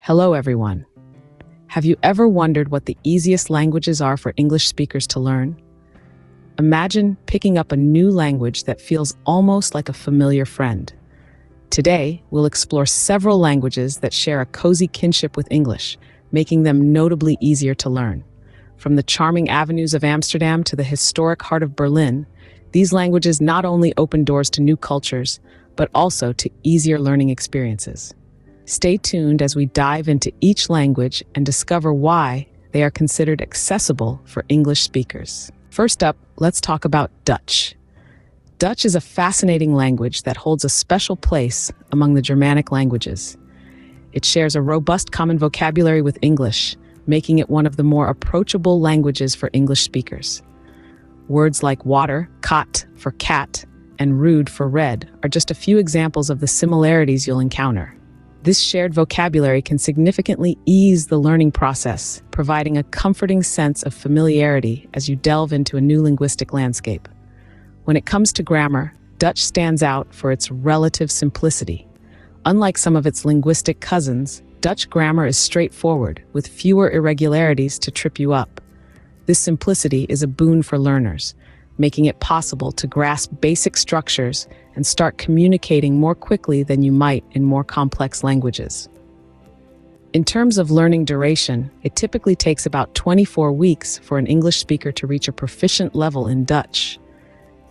Hello, everyone. Have you ever wondered what the easiest languages are for English speakers to learn? Imagine picking up a new language that feels almost like a familiar friend. Today, we'll explore several languages that share a cozy kinship with English, making them notably easier to learn. From the charming avenues of Amsterdam to the historic heart of Berlin, these languages not only open doors to new cultures, but also to easier learning experiences. Stay tuned as we dive into each language and discover why they are considered accessible for English speakers. First up, let's talk about Dutch. Dutch is a fascinating language that holds a special place among the Germanic languages. It shares a robust common vocabulary with English, making it one of the more approachable languages for English speakers. Words like water, kat for cat, and rude for red are just a few examples of the similarities you'll encounter. This shared vocabulary can significantly ease the learning process, providing a comforting sense of familiarity as you delve into a new linguistic landscape. When it comes to grammar, Dutch stands out for its relative simplicity. Unlike some of its linguistic cousins, Dutch grammar is straightforward, with fewer irregularities to trip you up. This simplicity is a boon for learners, making it possible to grasp basic structures and start communicating more quickly than you might in more complex languages. In terms of learning duration, it typically takes about 24 weeks for an English speaker to reach a proficient level in Dutch.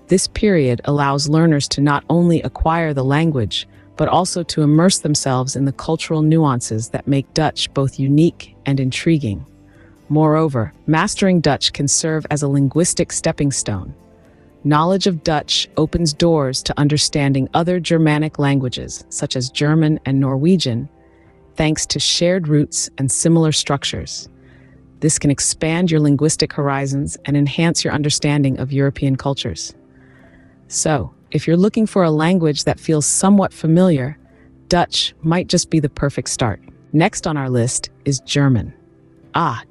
This period allows learners to not only acquire the language, but also to immerse themselves in the cultural nuances that make Dutch both unique and intriguing. Moreover, mastering Dutch can serve as a linguistic stepping stone. Knowledge of Dutch opens doors to understanding other Germanic languages, such as German and Norwegian, thanks to shared roots and similar structures. This can expand your linguistic horizons and enhance your understanding of European cultures. So, if you're looking for a language that feels somewhat familiar, Dutch might just be the perfect start. Next on our list is German.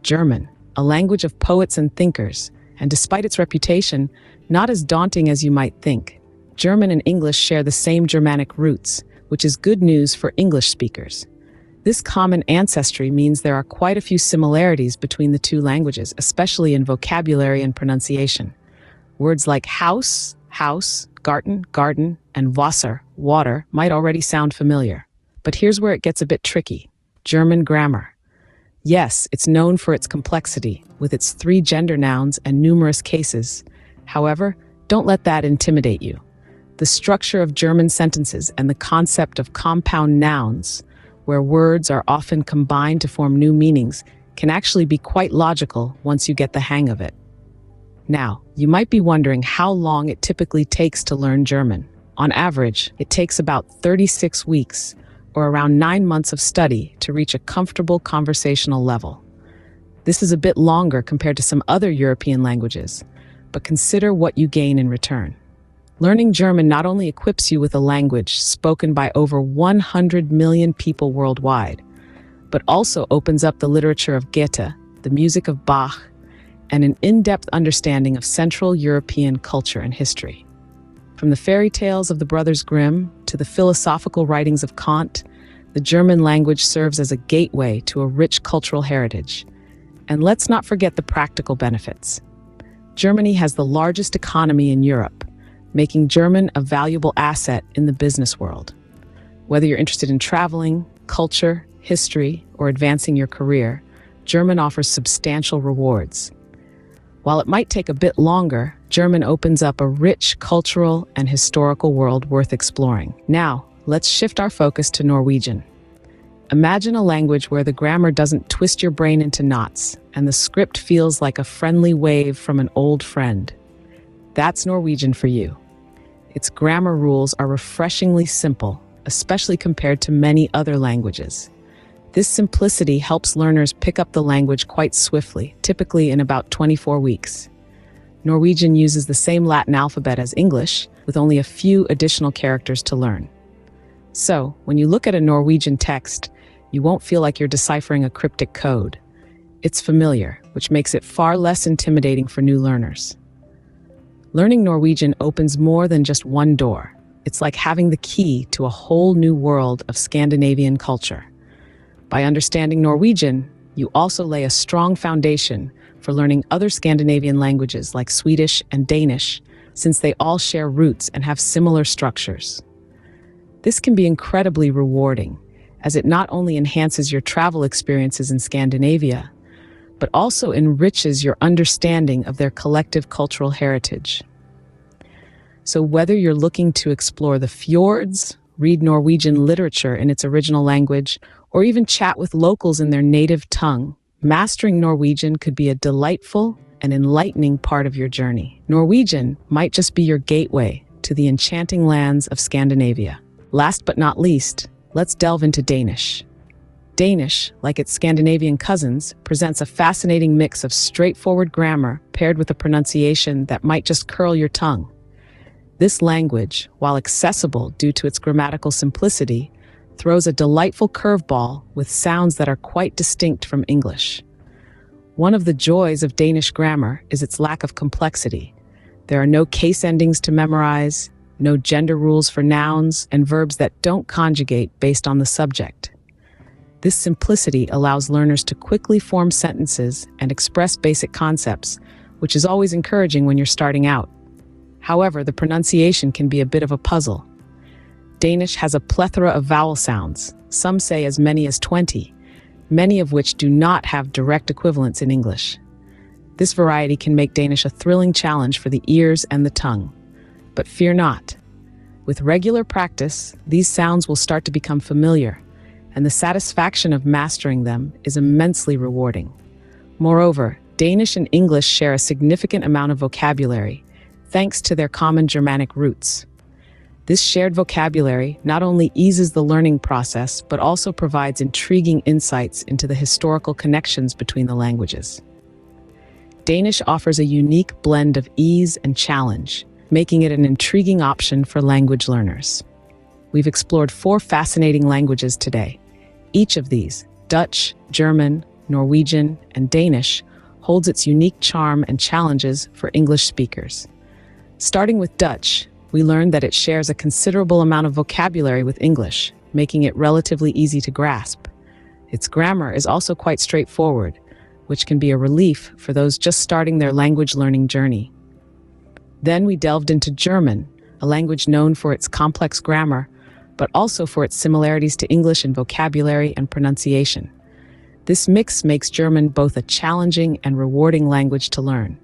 German, a language of poets and thinkers, and despite its reputation, not as daunting as you might think. German and English share the same Germanic roots, which is good news for English speakers. This common ancestry means there are quite a few similarities between the two languages, especially in vocabulary and pronunciation. Words like house, garten, garden, and Wasser, water, might already sound familiar. But here's where it gets a bit tricky. German grammar. Yes, it's known for its complexity, with its 3 gender nouns and numerous cases. However, don't let that intimidate you. The structure of German sentences and the concept of compound nouns, where words are often combined to form new meanings, can actually be quite logical once you get the hang of it. Now, you might be wondering how long it typically takes to learn German. On average, it takes about 36 weeks, or around 9 months of study to reach a comfortable conversational level. This is a bit longer compared to some other European languages, but consider what you gain in return. Learning German not only equips you with a language spoken by over 100 million people worldwide, but also opens up the literature of Goethe, the music of Bach, and an in-depth understanding of Central European culture and history. From the fairy tales of the Brothers Grimm to the philosophical writings of Kant, the German language serves as a gateway to a rich cultural heritage. And let's not forget the practical benefits. Germany has the largest economy in Europe, making German a valuable asset in the business world. Whether you're interested in traveling, culture, history, or advancing your career, German offers substantial rewards. While it might take a bit longer, German opens up a rich cultural and historical world worth exploring. Now, let's shift our focus to Norwegian. Imagine a language where the grammar doesn't twist your brain into knots, and the script feels like a friendly wave from an old friend. That's Norwegian for you. Its grammar rules are refreshingly simple, especially compared to many other languages. This simplicity helps learners pick up the language quite swiftly, typically in about 24 weeks. Norwegian uses the same Latin alphabet as English, with only a few additional characters to learn. So, when you look at a Norwegian text, you won't feel like you're deciphering a cryptic code. It's familiar, which makes it far less intimidating for new learners. Learning Norwegian opens more than just one door. It's like having the key to a whole new world of Scandinavian culture. By understanding Norwegian, you also lay a strong foundation for learning other Scandinavian languages like Swedish and Danish, since they all share roots and have similar structures. This can be incredibly rewarding, as it not only enhances your travel experiences in Scandinavia, but also enriches your understanding of their collective cultural heritage. So whether you're looking to explore the fjords, read Norwegian literature in its original language, or even chat with locals in their native tongue, mastering Norwegian could be a delightful and enlightening part of your journey. Norwegian might just be your gateway to the enchanting lands of Scandinavia. Last but not least, let's delve into Danish. Danish, like its Scandinavian cousins, presents a fascinating mix of straightforward grammar paired with a pronunciation that might just curl your tongue. This language, while accessible due to its grammatical simplicity, throws a delightful curveball with sounds that are quite distinct from English. One of the joys of Danish grammar is its lack of complexity. There are no case endings to memorize, no gender rules for nouns, and verbs that don't conjugate based on the subject. This simplicity allows learners to quickly form sentences and express basic concepts, which is always encouraging when you're starting out. However, the pronunciation can be a bit of a puzzle. Danish has a plethora of vowel sounds, some say as many as 20, many of which do not have direct equivalents in English. This variety can make Danish a thrilling challenge for the ears and the tongue. But fear not. With regular practice, these sounds will start to become familiar, and the satisfaction of mastering them is immensely rewarding. Moreover, Danish and English share a significant amount of vocabulary, thanks to their common Germanic roots. This shared vocabulary not only eases the learning process, but also provides intriguing insights into the historical connections between the languages. Danish offers a unique blend of ease and challenge, making it an intriguing option for language learners. We've explored 4 fascinating languages today. Each of these, Dutch, German, Norwegian, and Danish, holds its unique charm and challenges for English speakers. Starting with Dutch, we learned that it shares a considerable amount of vocabulary with English, making it relatively easy to grasp. Its grammar is also quite straightforward, which can be a relief for those just starting their language learning journey. Then we delved into German, a language known for its complex grammar, but also for its similarities to English in vocabulary and pronunciation. This mix makes German both a challenging and rewarding language to learn.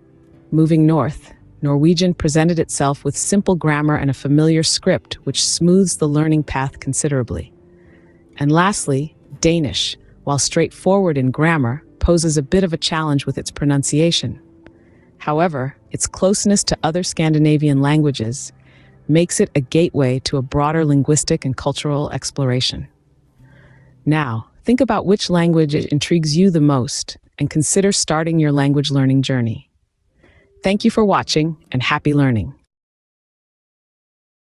Moving north, Norwegian presented itself with simple grammar and a familiar script, which smooths the learning path considerably. And lastly, Danish, while straightforward in grammar, poses a bit of a challenge with its pronunciation. However, its closeness to other Scandinavian languages makes it a gateway to a broader linguistic and cultural exploration. Now, think about which language intrigues you the most and consider starting your language learning journey. Thank you for watching and happy learning.